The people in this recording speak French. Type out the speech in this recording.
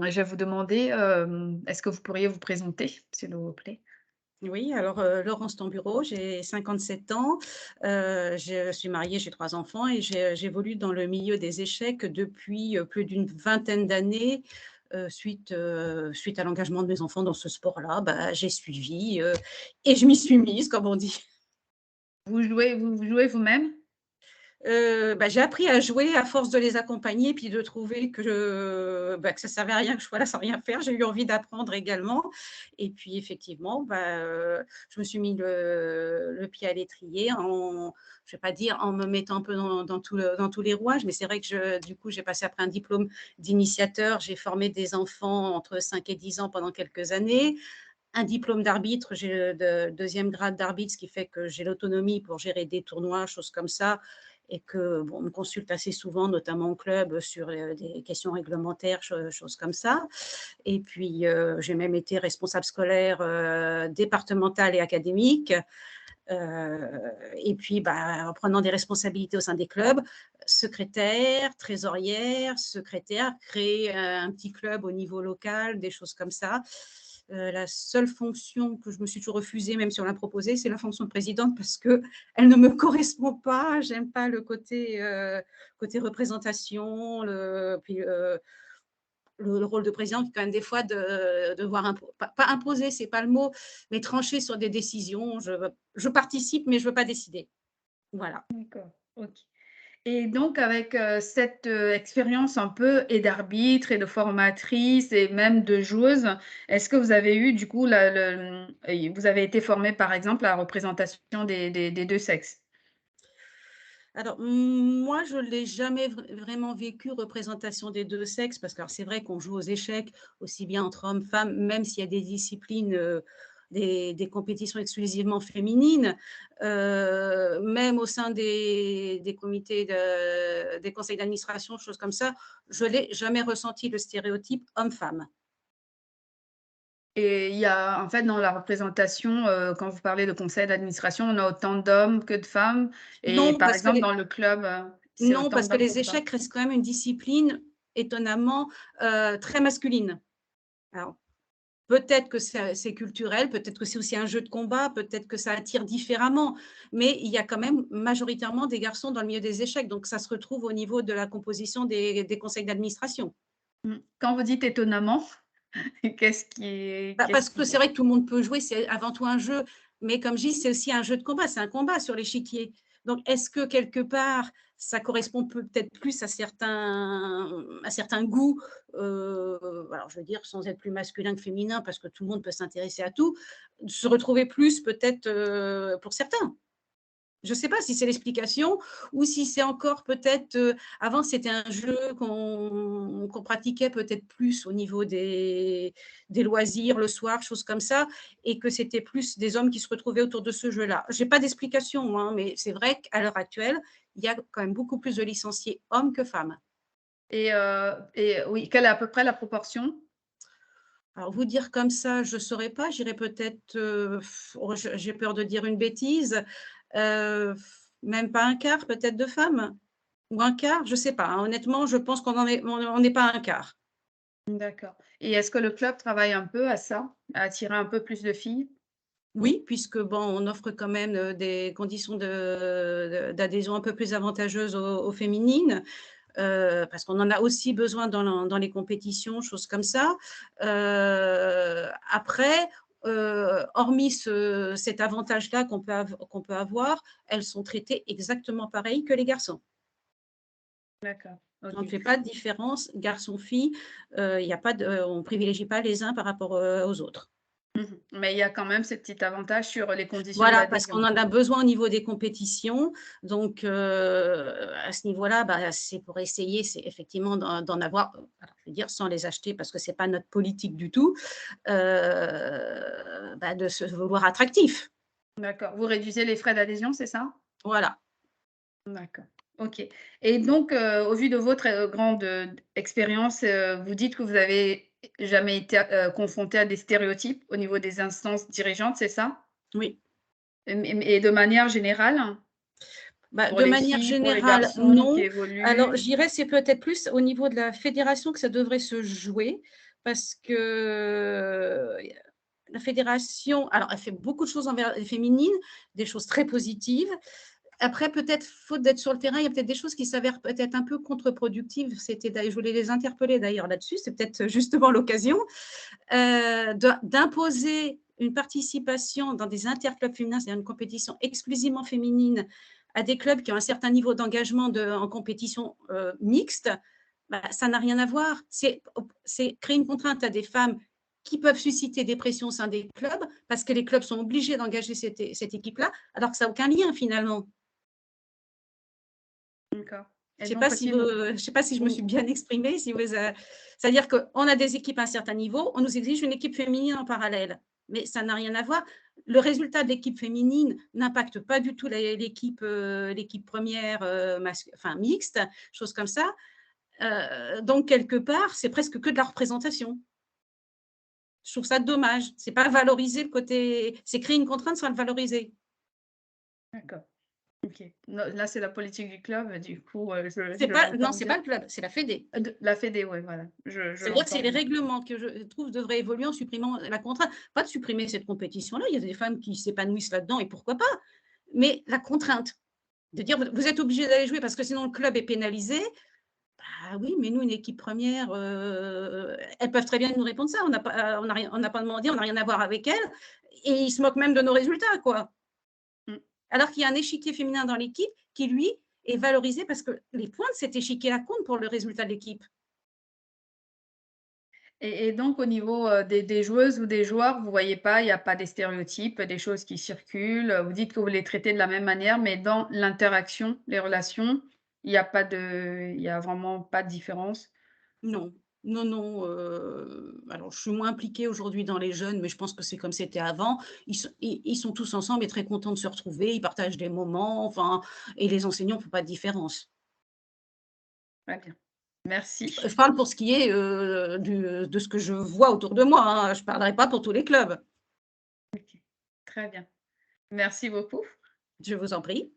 Je vais vous demander, est-ce que vous pourriez vous présenter, s'il vous plaît? Oui, alors, Laurence Tambureau, j'ai 57 ans, je suis mariée, j'ai 3 enfants et j'évolue dans le milieu des échecs depuis, plus d'une vingtaine d'années, suite à l'engagement de mes enfants dans ce sport-là, bah, j'ai suivi, et je m'y suis mise, comme on dit. Vous jouez vous-même? Bah, j'ai appris à jouer à force de les accompagner, puis de trouver que ça servait à rien que je sois là sans rien faire. J'ai eu envie d'apprendre également et puis effectivement, je me suis mis le pied à l'étrier je vais pas dire en me mettant un peu dans tous les rouages, mais c'est vrai que du coup, j'ai passé après un diplôme d'initiateur. J'ai formé des enfants entre 5 et 10 ans pendant quelques années. Un diplôme d'arbitre, j'ai le 2e grade d'arbitre, ce qui fait que j'ai l'autonomie pour gérer des tournois, choses comme ça et que bon, on me consulte assez souvent, notamment au club, sur, des questions réglementaires, choses comme ça et puis, j'ai même été responsable scolaire, départementale et académique, et puis, bah, en prenant des responsabilités au sein des clubs, secrétaire, trésorière, secrétaire, créer, un petit club au niveau local, des choses comme ça. La seule fonction que je me suis toujours refusée, même si on l'a proposée, c'est la fonction de présidente parce qu'elle ne me correspond pas. J'aime pas le côté représentation, le rôle de président qui est quand même des fois de devoir pas imposer, c'est pas le mot, mais trancher sur des décisions. Je participe, mais je veux pas décider. Voilà. D'accord, OK. Et donc avec, cette, expérience un peu et d'arbitre et de formatrice et même de joueuse, est-ce que vous avez eu du coup vous avez été formée par exemple à la représentation des 2 sexes? Alors, moi, je ne l'ai jamais vraiment vécu, représentation des 2 sexes, parce que alors c'est vrai qu'on joue aux échecs aussi bien entre hommes, femmes, même s'il y a des disciplines, des compétitions exclusivement féminines, même au sein des comités des conseils d'administration, choses comme ça, je l'ai jamais ressenti le stéréotype homme-femme. Et il y a en fait dans la représentation, quand vous parlez de conseil d'administration, on a autant d'hommes que de femmes et Non, par parce que exemple dans le club, c'est non, autant parce que d'hommes que les de femmes? échecs restent quand même une discipline étonnamment, très masculine. Alors peut-être que c'est culturel, peut-être que c'est aussi un jeu de combat, peut-être que ça attire différemment, mais il y a quand même majoritairement des garçons dans le milieu des échecs, donc ça se retrouve au niveau de la composition des conseils d'administration. Mmh. Quand vous dites étonnamment, Bah, qu'est-ce parce que qui c'est vrai que tout le monde peut jouer, c'est avant tout un jeu, mais comme je dis, c'est aussi un jeu de combat, c'est un combat sur l'échiquier. Donc est-ce que quelque part, ça correspond peut-être plus à certains goûts, alors je veux dire sans être plus masculin que féminin parce que tout le monde peut s'intéresser à tout, se retrouver plus peut-être, pour certains. Je ne sais pas si c'est l'explication ou si c'est encore peut-être, avant c'était un jeu qu'on pratiquait peut-être plus au niveau des loisirs le soir, choses comme ça et que c'était plus des hommes qui se retrouvaient autour de ce jeu-là. J'ai pas d'explication, hein, mais c'est vrai qu'à l'heure actuelle, il y a quand même beaucoup plus de licenciés hommes que femmes. et oui, quelle est à peu près la proportion? Alors vous dire comme ça, je ne saurais pas, j'irais peut-être, j'ai peur de dire une bêtise, heu, même pas un quart peut-être de femmes? Ou un quart? Je sais pas, hein, honnêtement, je pense qu'on n'est pas à un quart. D'accord, et est-ce que le club travaille un peu à ça, à attirer un peu plus de filles? Oui, puisque bon, on offre quand même, des conditions d'adhésion un peu plus avantageuses aux féminines, parce qu'on en a aussi besoin dans les compétitions, choses comme ça. Après, hormis cet avantage-là qu'on peut avoir, elles sont traitées exactement pareil que les garçons. D'accord, On ne OK. fait pas de différence garçon-fille, il y a pas de on privilégie pas les uns par rapport, aux autres. Mmh. Mais il y a quand même ce petit avantage sur les conditions Voilà, parce qu'on d'adhésion. en a besoin au niveau des compétitions, donc à ce niveau-là, bah, c'est pour essayer, c'est effectivement d'en avoir, alors je veux dire sans les acheter parce que c'est pas notre politique du tout, de se vouloir attractif. D'accord. Vous réduisez les frais d'adhésion, c'est ça? Voilà. D'accord. OK, et donc au vu de votre, grande, expérience, vous dites que vous avez jamais été, confrontée à des stéréotypes au niveau des instances dirigeantes, c'est ça? Oui. Et de manière générale, Bah, pour de les manière filles, pour les générale, garçons qui non. Alors, je évoluent? dirais, c'est peut-être plus au niveau de la fédération que ça devrait se jouer, parce que la fédération, alors elle fait beaucoup de choses envers les féminines, des choses très positives. Après, peut-être, faute d'être sur le terrain, il y a peut-être des choses qui s'avèrent peut-être un peu contre-productives. Je voulais les interpeller d'ailleurs là-dessus, c'est peut-être justement l'occasion d'imposer une participation dans des interclubs féminins, c'est-à-dire une compétition exclusivement féminine, à des clubs qui ont un certain niveau d'engagement en compétition mixte. Bah, ça n'a rien à voir. C'est créer une contrainte à des femmes qui peuvent susciter des pressions au sein des clubs parce que les clubs sont obligés d'engager cette équipe-là, alors que ça n'a aucun lien finalement. D'accord. Je Et ne sais donc pas si aussi, je sais pas si je me suis bien exprimée. C'est-à-dire qu'on a des équipes à un certain niveau, on nous exige une équipe féminine en parallèle, mais ça n'a rien à voir. Le résultat de l'équipe féminine n'impacte pas du tout l'équipe première, enfin mixte, chose comme ça. Donc quelque part, c'est presque que de la représentation. Je trouve ça dommage. C'est pas valoriser le côté, c'est créer une contrainte sans le valoriser. d'accord. OK. Là, c'est la politique du club, du coup, C'est je pas, non, l'entends c'est bien. pas le club, c'est la fédé. De la fédé, ouais, voilà, je C'est-à-dire que l'entends c'est les bien. règlements que je trouve devraient évoluer en supprimant la contrainte. Pas de supprimer cette compétition-là, il y a des femmes qui s'épanouissent là-dedans et pourquoi pas, mais la contrainte, de dire: «Vous êtes obligés d'aller jouer parce que sinon le club est pénalisé». Ah oui, mais nous, une équipe première, elles peuvent très bien nous répondre ça. On n'a pas demandé, on n'a rien à voir avec elles et ils se moquent même de nos résultats, quoi. Mmh. Alors qu'il y a un échiquier féminin dans l'équipe qui, lui, est valorisé parce que les points de cet échiquier-là comptent pour le résultat de l'équipe. Et donc au niveau, des joueuses ou des joueurs, vous voyez pas, il y a pas des stéréotypes, des choses qui circulent, vous dites que vous les traitez de la même manière, mais dans l'interaction, les relations, il y a vraiment pas de différence? Non, non, non, alors je suis moins impliquée aujourd'hui dans les jeunes, mais je pense que c'est comme c'était avant. Ils sont tous ensemble et très contents de se retrouver, ils partagent des moments, enfin, et les enseignants ne font pas de différence. Très bien. Merci. Je parle pour ce qui est, de ce que je vois autour de moi, hein, je ne parlerai pas pour tous les clubs. OK. Très bien. Merci beaucoup. Je vous en prie.